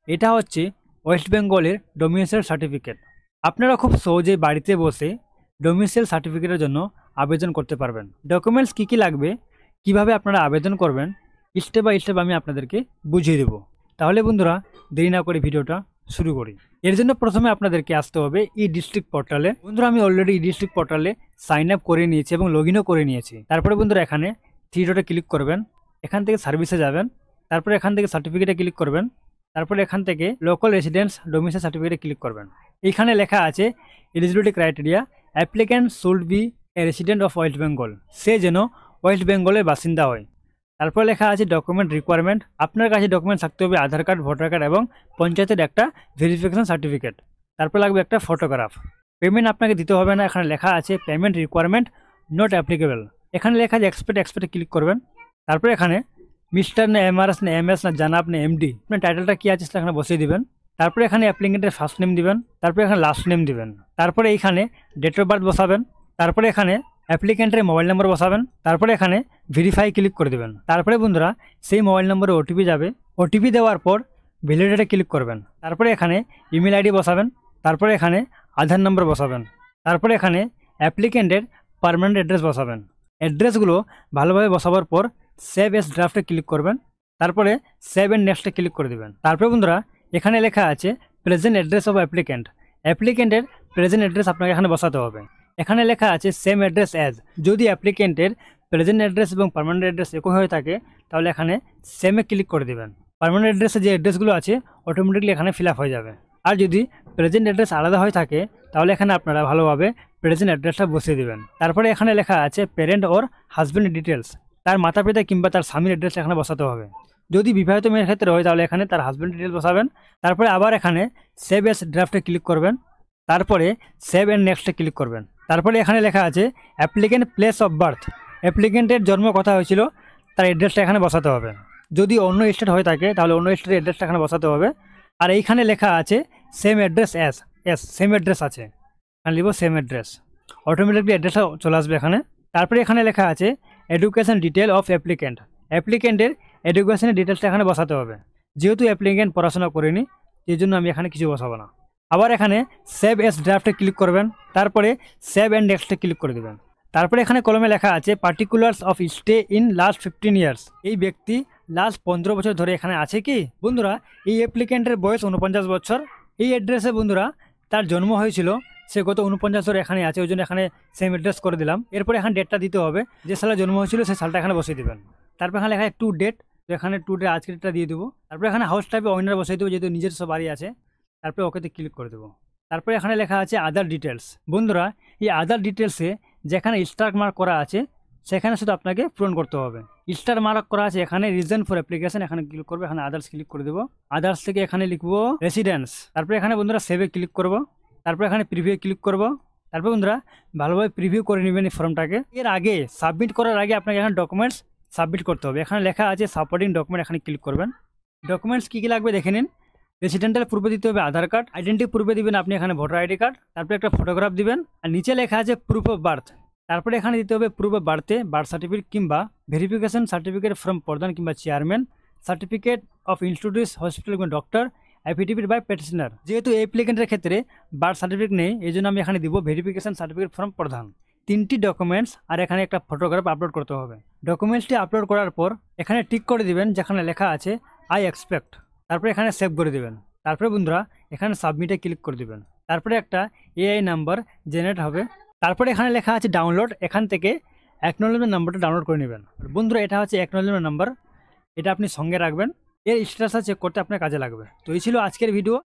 এটা হচ্ছে ওয়েস্ট বেঙ্গলের ডোমিসাইল সার্টিফিকেট। আপনারা খুব সহজেই বাড়িতে বসে ডোমিসাইল সার্টিফিকেটের জন্য আবেদন করতে পারবেন। ডকুমেন্টস কী কী লাগবে, কিভাবে আপনারা আবেদন করবেন, স্টেপ বাই স্টেপ আমি আপনাদেরকে বুঝিয়ে দেবো। তাহলে বন্ধুরা দেরি না করে ভিডিওটা শুরু করি। এর জন্য প্রথমে আপনাদেরকে আসতে হবে ই ডিস্ট্রিক্ট পোর্টালে। বন্ধুরা আমি অলরেডি ই ডিস্ট্রিক্ট পোর্টালে সাইন আপ করে নিয়েছি এবং লগ ইনও করে নিয়েছি। তারপরে বন্ধুরা এখানে থ্রি ডটে ক্লিক করবেন, এখান থেকে সার্ভিসে যাবেন, তারপরে এখান থেকে সার্টিফিকেটে ক্লিক করবেন, তারপরে এখান থেকে লোকাল রেসিডেন্স ডোমিসাইল সার্টিফিকেটে ক্লিক করবেন। এখানে লেখা আছে eligibility criteria, applicant should be a resident of West Bengal, সে যেন ওয়েস্ট বেঙ্গলের বাসিন্দা হয়। তারপর লেখা আছে ডকুমেন্ট রিকোয়ারমেন্ট, আপনার কাছে ডকুমেন্ট থাকতে হবে আধার কার্ড, ভোটার কার্ড এবং পঞ্চায়েতের একটা ভেরিফিকেশন সার্টিফিকেট। তারপর লাগবে একটা ফটোগ্রাফ। পেমেন্ট আপনাকে দিতে হবে না, এখানে লেখা আছে পেমেন্ট রিকোয়ারমেন্ট নট অ্যাপ্লিকেবল। এখানে লেখা আছে এক্সপেক্টে ক্লিক করবেন। তারপরে এখানে মিস্টার না এমআরএস না এমএস না জানাব না এমডি, আপনার টাইটেলটা কী আছে সেটা এখানে বসিয়ে দিবেন। তারপরে এখানে অ্যাপ্লিকেন্টের ফার্স্ট নেম দিবেন, তারপরে এখানে লাস্ট নেম দিবেন, তারপরে এইখানে ডেট অফ বার্থ বসাবেন, তারপরে এখানে অ্যাপ্লিকেন্টের মোবাইল নম্বর বসাবেন, তারপরে এখানে ভেরিফাই ক্লিক করে দেবেন। তারপরে বন্ধুরা সেই মোবাইল নম্বরে ওটিপি যাবে, ওটিপি দেওয়ার পর ভ্যালিডেটে ক্লিক করবেন। তারপরে এখানে ইমেল আইডি বসাবেন, তারপরে এখানে আধার নম্বর বসাবেন, তারপরে এখানে অ্যাপ্লিকেন্টের পার্মানেন্ট অ্যাড্রেস বসাবেন। অ্যাড্রেসগুলো ভালোভাবে বসাবার পর সেভ এস ড্রাফটে ক্লিক করবেন, তারপরে সেভ এন্ড নেক্সটে ক্লিক করে দেবেন। তারপরে বন্ধুরা এখানে লেখা আছে প্রেজেন্ট অ্যাড্রেস অফ অ্যাপ্লিকেন্ট, অ্যাপ্লিকেন্টের প্রেজেন্ট অ্যাড্রেস আপনাকে এখানে বসাতে হবে। এখানে লেখা আছে সেম অ্যাড্রেস অ্যাজ, যদি অ্যাপ্লিকেন্টের প্রেজেন্ট অ্যাড্রেস এবং পার্মানেন্ট অ্যাড্রেস একই হয়ে থাকে তাহলে এখানে সেমে ক্লিক করে দেবেন। পার্মানেন্ট অ্যাড্রেসে যে অ্যাড্রেসগুলো আছে অটোমেটিকলি এখানে ফিল আপ হয়ে যাবে। আর যদি প্রেজেন্ট অ্যাড্রেস আলাদা হয়ে থাকে তাহলে এখানে আপনারা ভালোভাবে প্রেজেন্ট অ্যাড্রেসটা বসিয়ে দেবেন। তারপরে এখানে লেখা আছে প্যারেন্ট ওর হাজব্যান্ড ডিটেলস, তার মাতা পিতা কিংবা তার স্বামীর অ্যাড্রেস এখানে বসাতে হবে। যদি বিবাহিত মেয়ের ক্ষেত্রে হয় তাহলে এখানে তার হাজব্যান্ড ডিটেলস বসাবেন। তারপরে আবার এখানে সেভ এস ড্রাফটে ক্লিক করবেন, তারপরে সেভ এন্ড নেক্সটে ক্লিক করবেন। তারপরে এখানে লেখা আছে অ্যাপ্লিকেন্ট প্লেস অফ বার্থ, অ্যাপ্লিকেন্টের জন্ম কথা হয়েছিল তার অ্যাড্রেসটা এখানে বসাতে হবে। যদি অন্য স্টেট হয়ে থাকে তাহলে অন্য স্টেটের অ্যাড্রেসটা এখানে বসাতে হবে। আর এইখানে লেখা আছে same address as, same address আছে, এখানে লিখব সেম অ্যাড্রেস, অটোমেটিকলি অ্যাড্রেসটা চলে আসবে এখানে। তারপরে এখানে লেখা আছে এডুকেশন ডিটেল অফ অ্যাপ্লিকেন্ট, অ্যাপ্লিকেন্টের এডুকেশনের ডিটেলসটা এখানে বসাতে হবে। যেহেতু অ্যাপ্লিকেন্ট পড়াশোনা করেনি সেই জন্য আমি এখানে কিছু বসাবো না। আবার এখানে সেভ এস ড্রাফটে ক্লিক করবেন, তারপরে সেভ অ্যান্ড নেক্সটে ক্লিক করে দেবেন। তারপরে এখানে কলমে লেখা আছে particulars of stay in last 15 years, এই ব্যক্তি লাস্ট 15 বছর ধরে এখানে আছে কি। বন্ধুরা এই অ্যাপ্লিকেন্টের বয়স 49 বছর, এই অ্যাড্রেসে বন্ধুরা তার জন্ম হয়েছিল, সে গত 49 বছর এখানে আছে, ওই জন্য এখানে সেম অ্যাড্রেস করে দিলাম। এরপরে এখানে ডেটটা দিতে হবে, যে সালে জন্ম হয়েছিল সেই সালটা এখানে বসিয়ে দেবেন। তারপর এখানে লেখা আছে টু ডেট, তো এখানে টু ডেট আজকের ডেটটা দিয়ে দেবো। তারপর এখানে হাউস টাইপে ওনার বসাই দেবো যেহেতু নিজস্ব বাড়ি আছে, তারপরে ওকেতে ক্লিক করে দেবো। তারপরে এখানে লেখা আছে আদার ডিটেলস। বন্ধুরা এই আদার ডিটেলসে যেখানে স্টার মার্ক করা আছে সেখানে শুধু আপনাকে পূরণ করতে হবে। স্টার মার্ক করা আছে এখানে রিজন ফর অ্যাপ্লিকেশন, এখানে ক্লিক করবো, এখানে আদার্স ক্লিক করে দেবো। আদার্স থেকে এখানে লিখবো রেসিডেন্স, তারপরে এখানে বন্ধুরা সেভে ক্লিক করব, তারপরে এখানে প্রিভিউ ক্লিক করব। তারপরে বন্ধুরা ভালোভাবে প্রিভিউ করে নেবেন এই ফর্মটাকে। এর আগে সাবমিট করার আগে আপনাকে এখানে ডকুমেন্টস সাবমিট করতে হবে, এখানে লেখা আছে সাপোর্টিং ডকুমেন্ট, এখানে ক্লিক করবেন। ডকুমেন্টস কী কী লাগবে দেখে নিন। রেসিডেন্টাল প্রুফে দিতে হবে আধার কার্ড, আইডেন্টি প্রুফে দিবেন আপনি এখানে ভোটার আইডি কার্ড, তারপরে একটা ফটোগ্রাফ দিবেন, আর নিচে লেখা আছে প্রুফ অফ বার্থ। তারপরে এখানে দিতে হবে প্রুফ অফ বার্থে বার্থ সার্টিফিকেট কিংবা ভেরিফিকেশন সার্টিফিকেট ফ্রম প্রধান কিংবা chairman, certificate of institute hospital কিংবা ডক্টর, অ্যাফিডেভিট বাই পেটিশনার। যেহেতু অ্যাপ্লিকেন্টের ক্ষেত্রে বার্থ সার্টিফিকেট নেই এই জন্য আমি এখানে দিব ভেরিফিকেশন সার্টিফিকেট ফ্রম প্রধান। 3টি ডকুমেন্টস আর এখানে একটা ফটোগ্রাফ আপলোড করতে হবে। ডকুমেন্টসটি আপলোড করার পর এখানে টিক করে দিবেন যেখানে লেখা আছে আই এক্সপেক্ট, তারপরে এখানে সেভ করে দিবেন। তারপরে বন্ধুরা এখানে সাবমিটে ক্লিক করে দিবেন, তারপরে একটা এআই নাম্বার জেনারেট হবে। তারপরে এখানে লেখা আছে ডাউনলোড, এখান থেকে অ্যাকনোলেজমেন্ট নাম্বারটা ডাউনলোড করে নেবেন। বন্ধুরা এটা হচ্ছে অ্যাকনোলেজমেন্ট নাম্বার, এটা আপনি সঙ্গে রাখবেন, এর স্ট্যাটাসটা চেক করতে আপনার কাজে লাগবে। তো এই ছিল আজকের ভিডিও।